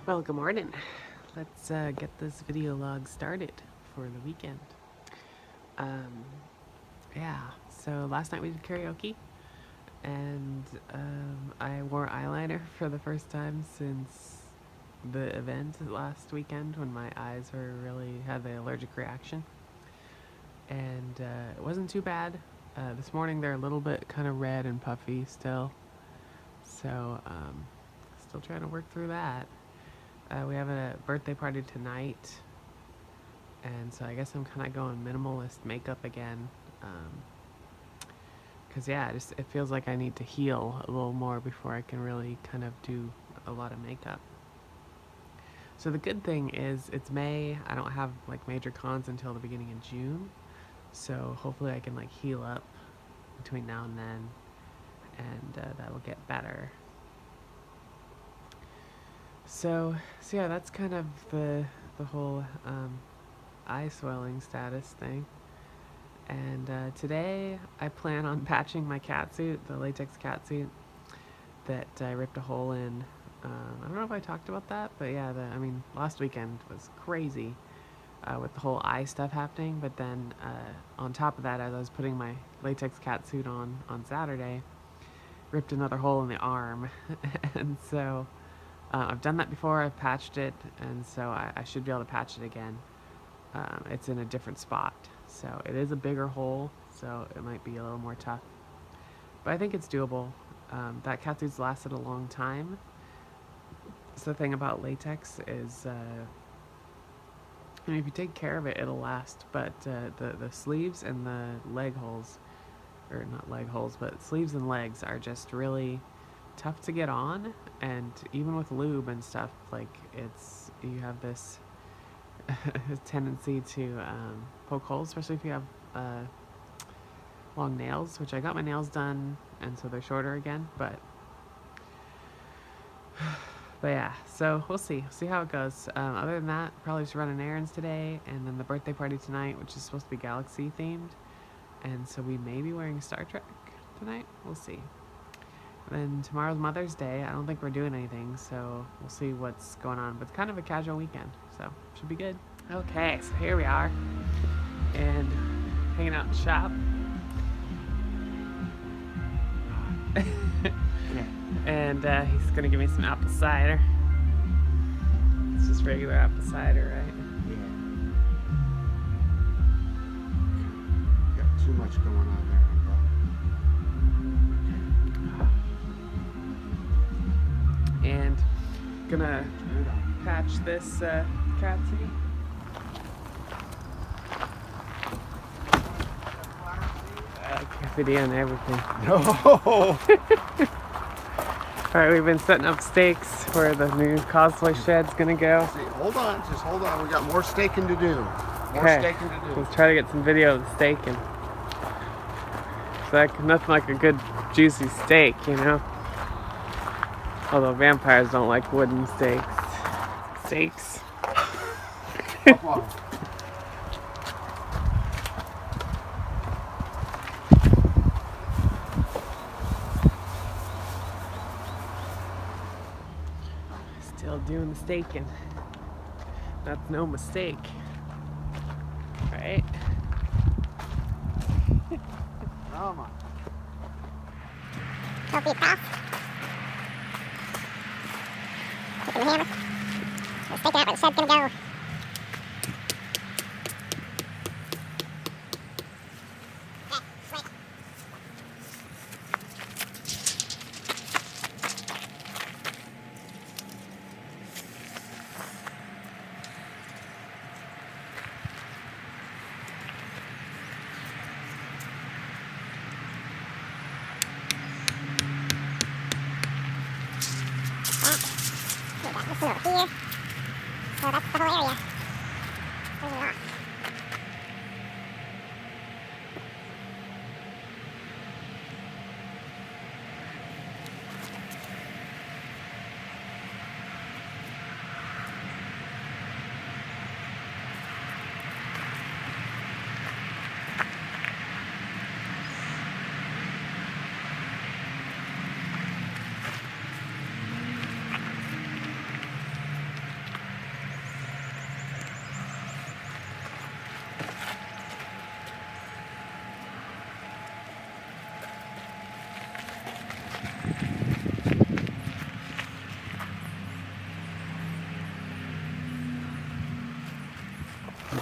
Well, good morning. Let's get this video log started for the weekend. Um, yeah, so last night we did karaoke, and I wore eyeliner for the first time since the event last weekend when my eyes were really had the allergic reaction. And it wasn't too bad. This morning they're a little bit kind of red and puffy still, so still trying to work through that. We have a birthday party tonight, and so I guess I'm kind of going minimalist makeup again. Because yeah, it feels like I need to heal a little more before I can really kind of do a lot of makeup. So the good thing is it's May. I don't have like major cons until the beginning of June. So hopefully I can like heal up between now and then, and that will get better. So yeah, that's kind of the whole eye swelling status thing. And today I plan on patching my catsuit, the latex catsuit that I ripped a hole in. I don't know if I talked about that, but yeah, last weekend was crazy with the whole eye stuff happening. But then on top of that, as I was putting my latex catsuit on Saturday, ripped another hole in the arm. And so I've done that before, I've patched it, and so I should be able to patch it again. It's in a different spot, so it is a bigger hole, so it might be a little more tough, but I think it's doable. That catsuit's lasted a long time. So the thing about latex is, if you take care of it, it'll last, but the sleeves and the leg holes, or not leg holes, but sleeves and legs are just really tough to get on, and even with lube and stuff, like you have this tendency to poke holes, especially if you have long nails, which I got my nails done, and so they're shorter again, but yeah, so we'll see how it goes. Other than that, probably just running errands today, and then the birthday party tonight, which is supposed to be galaxy themed, and so we may be wearing Star Trek tonight. We'll see. And then tomorrow's Mother's Day. I don't think we're doing anything, so we'll see what's going on. But it's kind of a casual weekend, so should be good. Okay, so here we are, and hanging out in the shop. And he's gonna give me some apple cider. It's just regular apple cider, right? Yeah. Got too much going on there. And gonna patch this catsuit. Video and everything. No. Alright, we've been setting up stakes where the new cosplay shed's gonna go. See, hold on. We got more staking to do. Let's try to get some video of the staking. It's like nothing like a good juicy steak, you know? Although vampires don't like wooden steaks. Steaks. Still doing the staking. That's no mistake. Right? Come on. Don't be fast. Taking the hammer. We're staking out where the shed's gonna go. This one over here. So that's the whole area. There's a lot.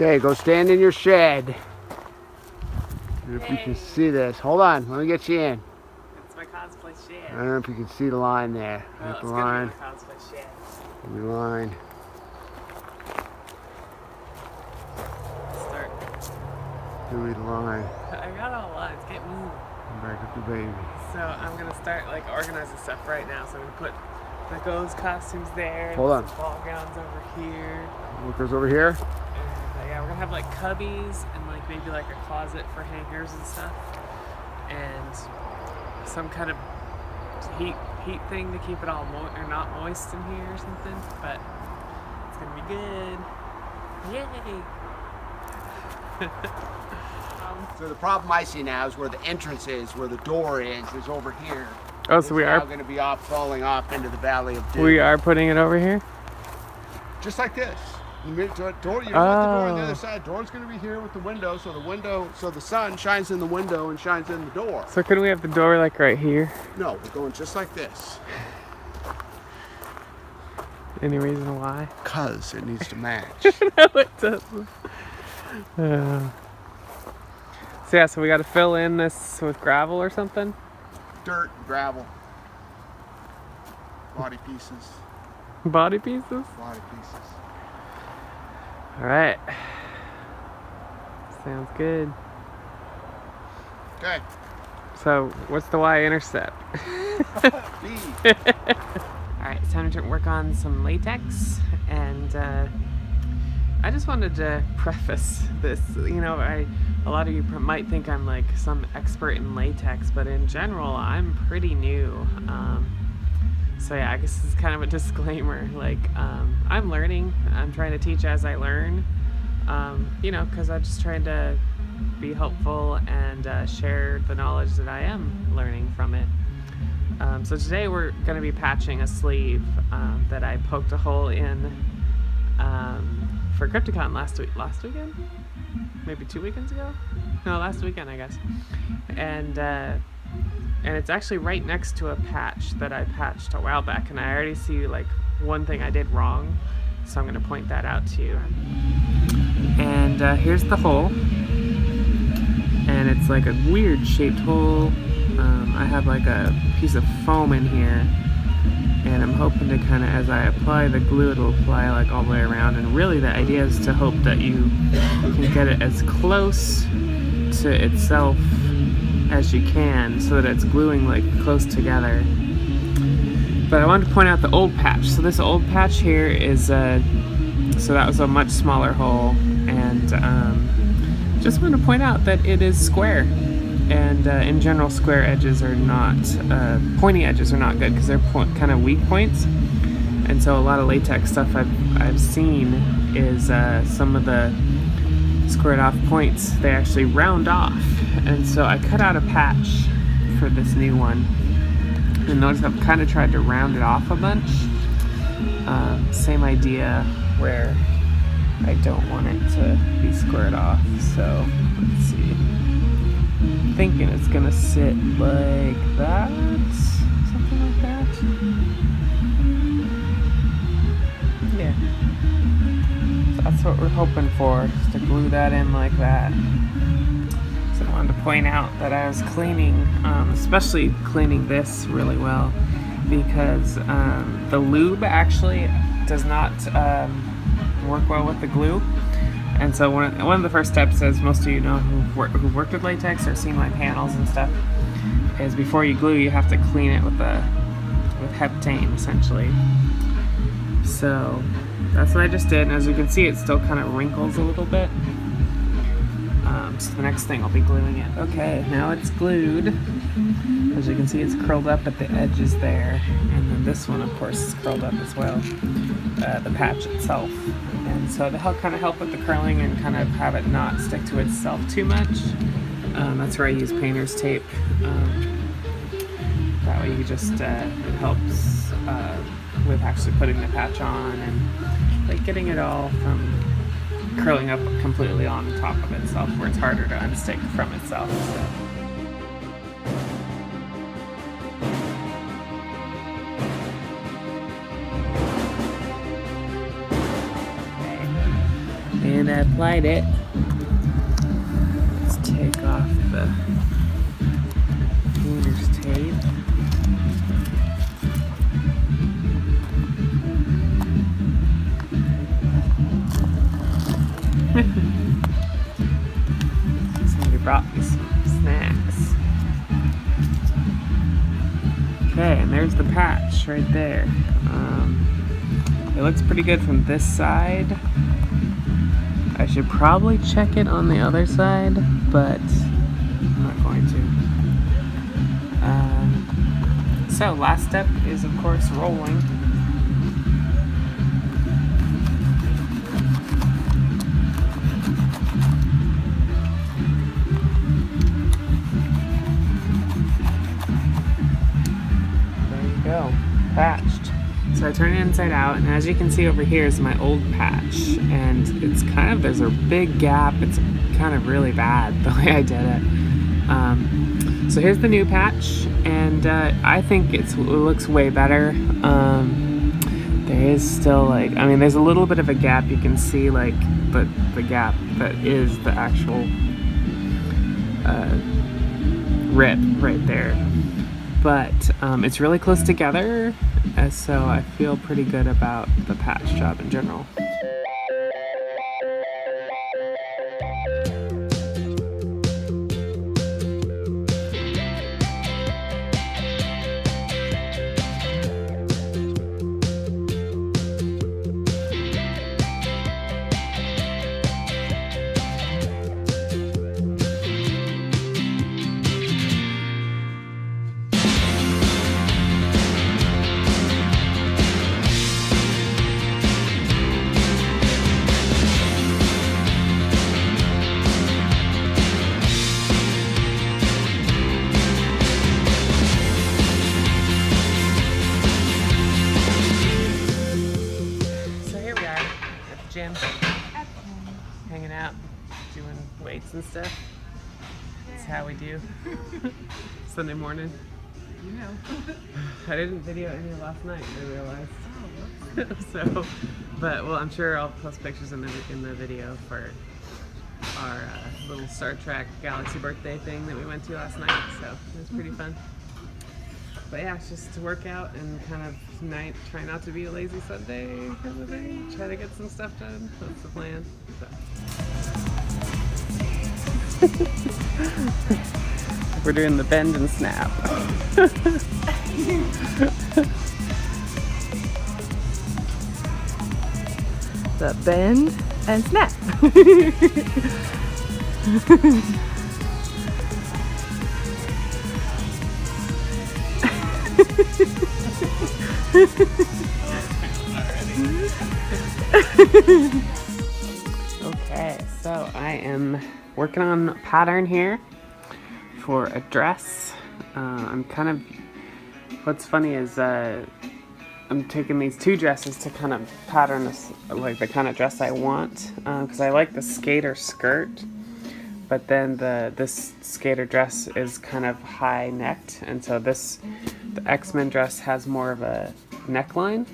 Okay, go stand in your shed. And if you can see this, hold on, let me get you in. It's my cosplay shed. I don't know if you can see the line there. Oh, Get it's the gonna line. be my cosplay shed. The line. Start. Give me the line. I got all lines. Can't move. I'm back up the baby. So I'm gonna start like organizing stuff right now. So I'm gonna put the ghost costumes there. Hold on. Some ball gowns over here. What goes over here? And yeah, we're gonna have like cubbies and like maybe like a closet for hangers and stuff, and some kind of heat thing to keep it all not moist in here or something. But it's gonna be good. Yay! So the problem I see now is where the entrance is, where the door is over here. Oh, so we now are going to be falling off into the valley of doom. we are putting it over here. Just like this. You want the door on the Oh. other side. Door's going to be here with the window, so the sun shines in the window and shines in the door. So could we have the door like right here? No, we're going just like this. Any reason why? Cause it needs to match. No, it doesn't. So yeah, so we got to fill in this with gravel or something. Dirt, gravel, body pieces, Body pieces. body pieces. All right. Sounds good. Okay. So what's the y-intercept? B. All right, it's time to work on some latex, and I just wanted to preface this. You know, a lot of you might think I'm like some expert in latex, but in general, I'm pretty new. So yeah, I guess this is kind of a disclaimer. Like, I'm learning. I'm trying to teach as I learn. You know, because I'm just trying to be helpful and share the knowledge that I am learning from it. So today we're going to be patching a sleeve that I poked a hole in for Crypticon last weekend? Maybe 2 weekends ago? No, last weekend, I guess. And it's actually right next to a patch that I patched a while back, and I already see like one thing I did wrong, so I'm going to point that out to you. And here's the hole, and it's like a weird shaped hole. I have like a piece of foam in here, and I'm hoping to kind of, as I apply the glue, it'll apply like all the way around, and really the idea is to hope that you can get it as close to itself as you can so that it's gluing like close together. But I wanted to point out the old patch. So this old patch here is so that was a much smaller hole, and just wanted to point out that it is square. And in general, square edges are not, pointy edges are not good because they're kind of weak points. And so a lot of latex stuff I've seen is some of the squared off points, they actually round off. And so I cut out a patch for this new one. And notice I've kind of tried to round it off a bunch. Same idea where I don't want it to be squared off. So let's see. Thinking it's gonna sit like that, something like that. Yeah, so that's what we're hoping for, is to glue that in like that. So I wanted to point out that I was cleaning, especially cleaning this really well, because the lube actually does not work well with the glue. And so one of the first steps, as most of you know who've worked with latex or seen my panels and stuff, is before you glue, you have to clean it with heptane, essentially. So that's what I just did, and as you can see, it still kind of wrinkles a little bit. So the next thing, I'll be gluing it. Okay, now it's glued. As you can see, it's curled up at the edges there, and then this one, of course, is curled up as well. The patch itself. And so to kind of help with the curling and kind of have it not stick to itself too much, that's where I use painter's tape. That way you just, it helps with actually putting the patch on and like getting it all from curling up completely on top of itself, where it's harder to unstick from itself. And and I applied it. Let's take off the painter's tape. Somebody brought me some snacks. Okay, and there's the patch right there. It looks pretty good from this side. I should probably check it on the other side, but I'm not going to. So last step is of course rolling. There you go, patched. So I turn it inside out, and as you can see over here is my old patch, and it's kind of, there's a big gap. It's kind of really bad the way I did it. So here's the new patch, and I think it looks way better. There is still like, I mean, there's a little bit of a gap. You can see like the gap that is the actual rip right there. But it's really close together, so I feel pretty good about the patch job in general. Gym, hanging out, doing weights and stuff. That's how we do. Sunday morning. You know. I didn't video any last night, I realized. So, but well, I'm sure I'll post pictures in the video for our little Star Trek Galaxy birthday thing that we went to last night. So it was pretty fun. But yeah, it's just to work out and kind of tonight try not to be a lazy Sunday kind of thing. Try to get some stuff done. That's the plan. So. We're doing the bend and snap. The bend and snap. Okay, so I am working on a pattern here for a dress. I'm kind of, what's funny is I'm taking these two dresses to kind of pattern this, like the kind of dress I want, because I like the skater skirt, but then this skater dress is kind of high necked, and so the X-Men dress has more of a neckline.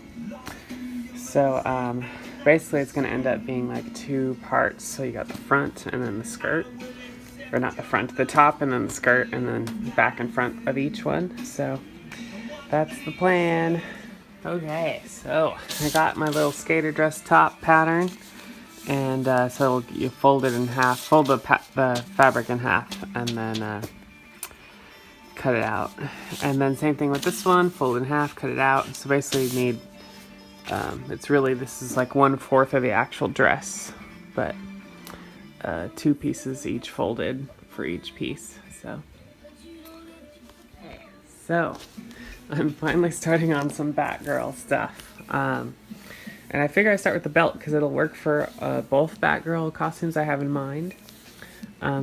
So basically it's going to end up being like two parts. So you got the front and then the skirt, or not the front, the top and then the skirt, and then back and front of each one. So that's the plan. Okay, so I got my little skater dress top pattern, and so you fold it in half, fold the fabric in half, and then cut it out. And then same thing with this one, fold in half, cut it out. So basically you need, it's really, this is like 1/4 of the actual dress, but 2 pieces each folded for each piece. So, okay, so I'm finally starting on some Batgirl stuff. And I figure I start with the belt because it'll work for both Batgirl costumes I have in mind.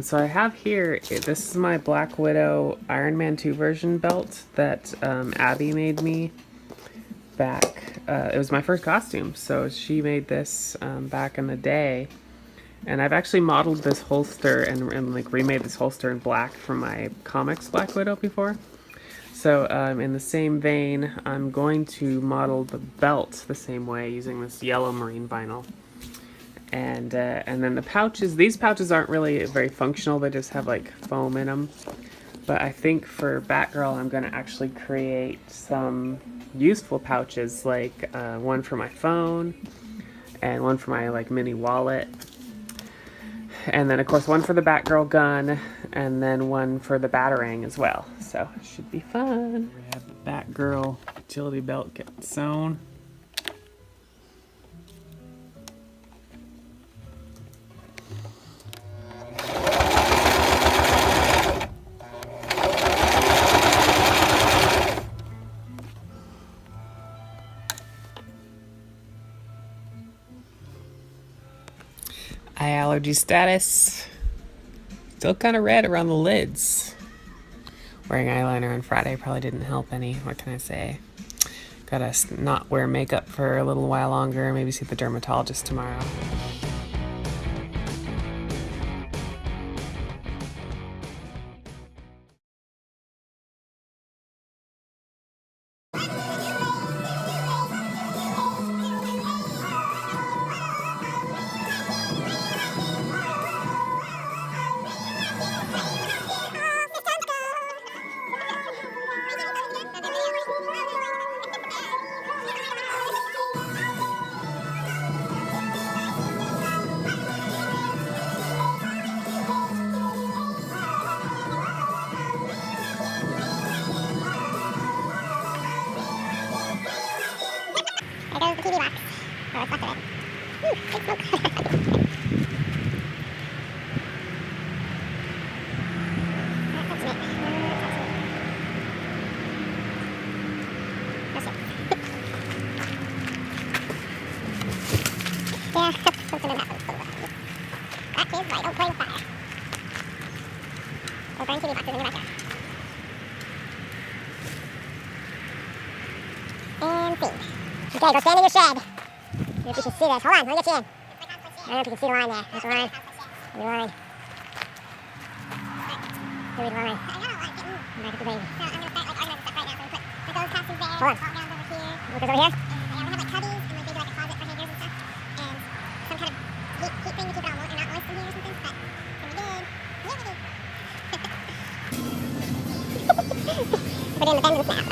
So I have here, this is my Black Widow Iron Man 2 version belt that Abby made me back. It was my first costume, so she made this back in the day. And I've actually modeled this holster and like remade this holster in black from my comics Black Widow before. So in the same vein, I'm going to model the belt the same way using this yellow marine vinyl. And then the pouches, these pouches aren't really very functional. They just have like foam in them. But I think for Batgirl, I'm going to actually create some useful pouches, like one for my phone and one for my like mini wallet. And then of course one for the Batgirl gun and then one for the Batarang as well. So it should be fun. We have the Batgirl utility belt getting sewn. Eye allergy status. Still kind of red around the lids. Wearing eyeliner on Friday probably didn't help any. What can I say? Gotta not wear makeup for a little while longer. Maybe see the dermatologist tomorrow. There goes the TV box. Oh, it's left of it. Ooh, big smoke. Not touching it. No shit. Yeah, something in that one's so loud. That is why I don't play with fire. Or burn TV boxes in your backyard. And feed. Okay, go stand in your shed. See if you can see this. Hold on, let me get you in. I don't know if you can see the line there. There's the line. The line. Here we the line. I'm back at the baby. So I'm going to start like organizing stuff right now. So we put those costumes there. Hold on. Walls over here. Look over here. And we have like cubbies and like maybe like a closet for hangers and stuff. And some kind of heat thing to keep it all not moist in here or something. But when we did, yeah, we did. Put it in the bend and snap.